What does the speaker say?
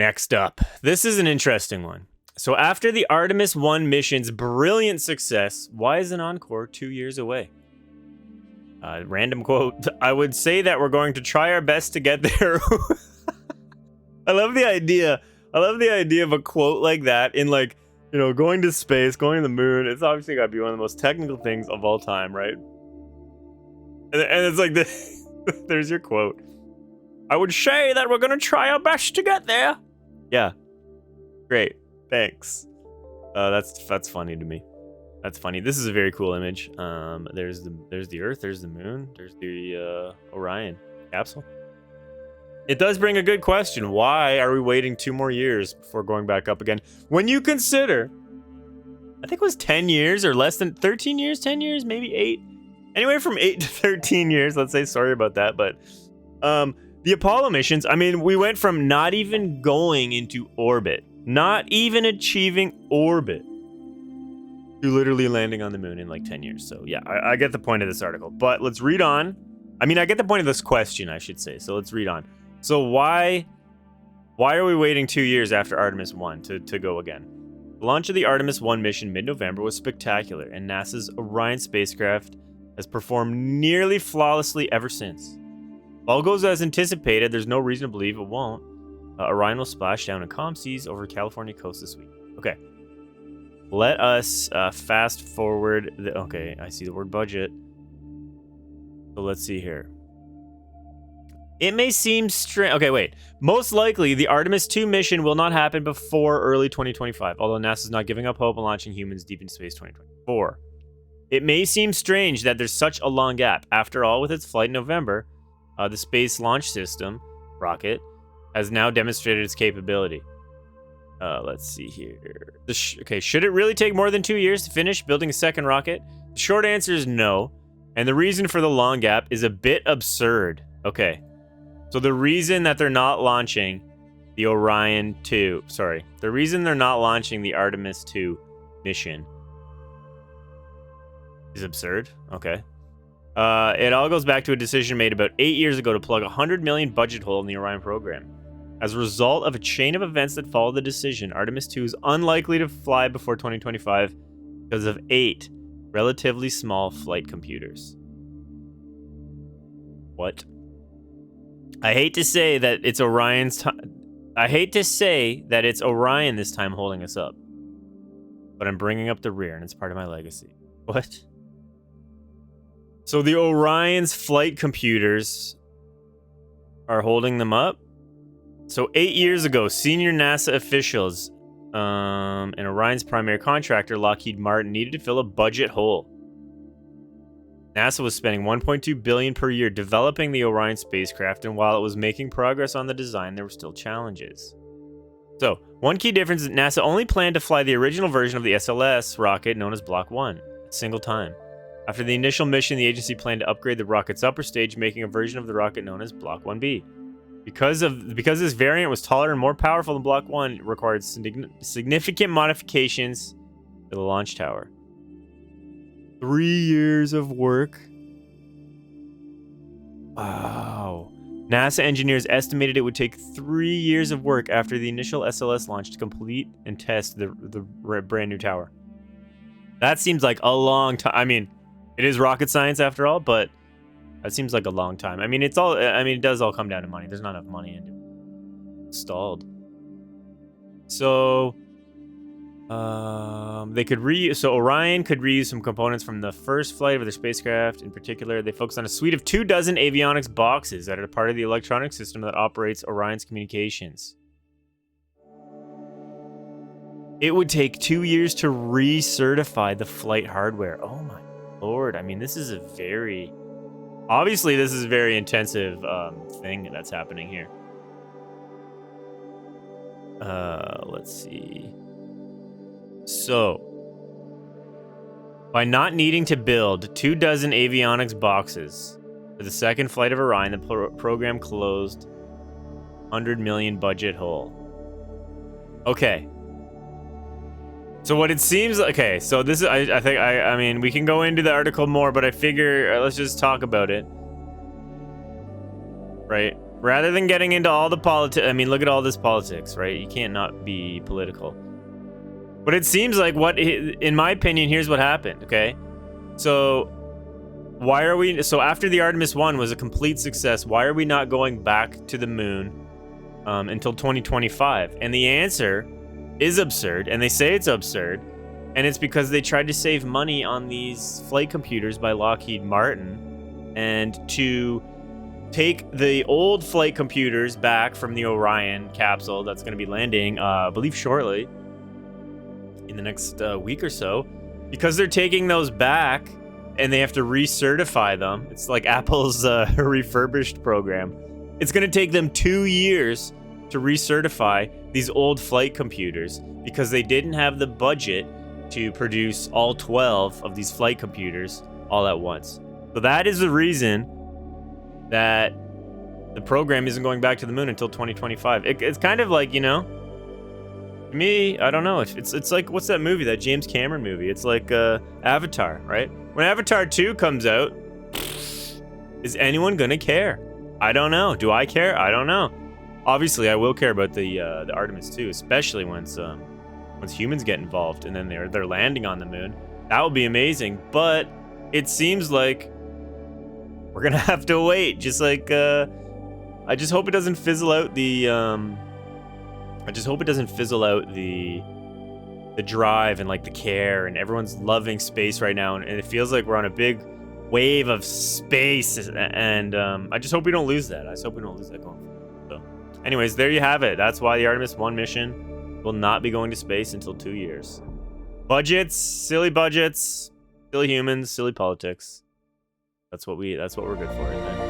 Next up, this is an interesting one. So after the Artemis 1 mission's brilliant success, why is an encore 2 years away? Random quote. I would say that we're going to try our best to get there. I love the idea. I love the idea of a quote like that in, like, you know, going to space, going to the moon. It's obviously got to be one of the most technical things of all time, right? And it's like, there's your quote. I would say that we're going to try our best to get there. Yeah. Great. Thanks. That's funny to me. That's funny. This is a very cool image. There's the Earth, there's the moon, there's the Orion capsule. It does bring a good question. Why are we waiting 2 more years before going back up again? When you consider, I think it was 10 years or less than 13 years, 10 years, maybe 8. Anywhere from 8 to 13 years, let's say. Sorry about that, but the Apollo missions, I mean, we went from not even going into orbit, not even achieving orbit, to literally landing on the moon in like 10 years. So yeah, I get the point of this article, but let's read on. I mean, I get the point of this question, I should say. So let's read on. So why are we waiting 2 years after Artemis 1 to go again? The launch of the Artemis 1 mission mid-November was spectacular, and NASA's Orion spacecraft has performed nearly flawlessly ever since. If all goes as anticipated, there's no reason to believe it won't. Orion will splash down in calm seas over California coast this week. Okay. Let us fast forward. Okay, I see the word budget. So let's see here. It may seem strange. Okay, wait. Most likely, the Artemis 2 mission will not happen before early 2025, although NASA's not giving up hope on launching humans deep into space 2024. It may seem strange that there's such a long gap. After all, with its flight in November, the Space Launch System, rocket, has now demonstrated its capability. Let's see here. Okay, should it really take more than 2 years to finish building a second rocket? The short answer is no, and the reason for the long gap is a bit absurd. Okay, so the reason that they're not launching the Orion 2, the reason they're not launching the Artemis 2 mission is absurd. Okay. It all goes back to a decision made about 8 years ago to plug a $100 million budget hole in the Orion program. As a result of a chain of events that followed the decision, Artemis 2 is unlikely to fly before 2025 because of 8 relatively small flight computers. What? I hate to say that it's Orion's time. I hate to say that it's Orion this time holding us up, but I'm bringing up the rear, and it's part of my legacy. What? So the Orion's flight computers are holding them up? So 8 years ago, senior NASA officials and Orion's primary contractor, Lockheed Martin, needed to fill a budget hole. NASA was spending $1.2 billion per year developing the Orion spacecraft, and while it was making progress on the design, there were still challenges. So, one key difference is that NASA only planned to fly the original version of the SLS rocket, known as Block 1, a single time. After the initial mission, the agency planned to upgrade the rocket's upper stage, making a version of the rocket known as Block 1B. Because this variant was taller and more powerful than Block 1, it required significant modifications to the launch tower. 3 years of work. Wow. NASA engineers estimated it would take 3 years of work after the initial SLS launch to complete and test the brand new tower. That seems like a long time. I mean, it is rocket science after all, but that seems like a long time. I mean, it does all come down to money. There's not enough money installed. So Orion could reuse some components from the first flight of their spacecraft. In particular, they focused on a suite of 24 avionics boxes that are part of the electronic system that operates Orion's communications. It would take 2 years to recertify the flight hardware. Oh my lord. I mean, this is a very intensive thing that's happening here. Let's see. So, by not needing to build 24 avionics boxes for the second flight of Orion, the program closed $100 million budget hole. Okay. So what it seems, okay, so this is, I mean, we can go into the article more, but I figure let's just talk about it. Right? Rather than getting into all the politics, I mean, look at all this politics, right? You can't not be political. But it seems like in my opinion, here's what happened, okay? So, why are we, so after the Artemis 1 was a complete success, why are we not going back to the moon until 2025? And the answer is absurd, and they say it's absurd, and it's because they tried to save money on these flight computers by Lockheed Martin, and to take the old flight computers back from the Orion capsule that's going to be landing, I believe shortly, in the next week or so, because they're taking those back and they have to recertify them. It's like Apple's refurbished program. It's going to take them 2 years to recertify these old flight computers because they didn't have the budget to produce all 12 of these flight computers all at once. So that is the reason that the program isn't going back to the moon until 2025. It's kind of like, you know, to me, I don't know. It's like, what's that movie, that James Cameron movie? It's like Avatar, right? When Avatar 2 comes out, is anyone gonna care? I don't know. Do I care? I don't know. Obviously, I will care about the Artemis 2, especially once humans get involved and then they're landing on the moon. That would be amazing. But it seems like we're gonna have to wait. Just like I just hope it doesn't fizzle out the the drive and like the care, and everyone's loving space right now, and it feels like we're on a big wave of space, and I just hope we don't lose that. I just hope we don't lose that going forward. So anyways, there you have it. That's why the Artemis 1 mission will not be going to space until 2 years. Budgets, silly humans, silly politics. That's what we're good for, isn't it?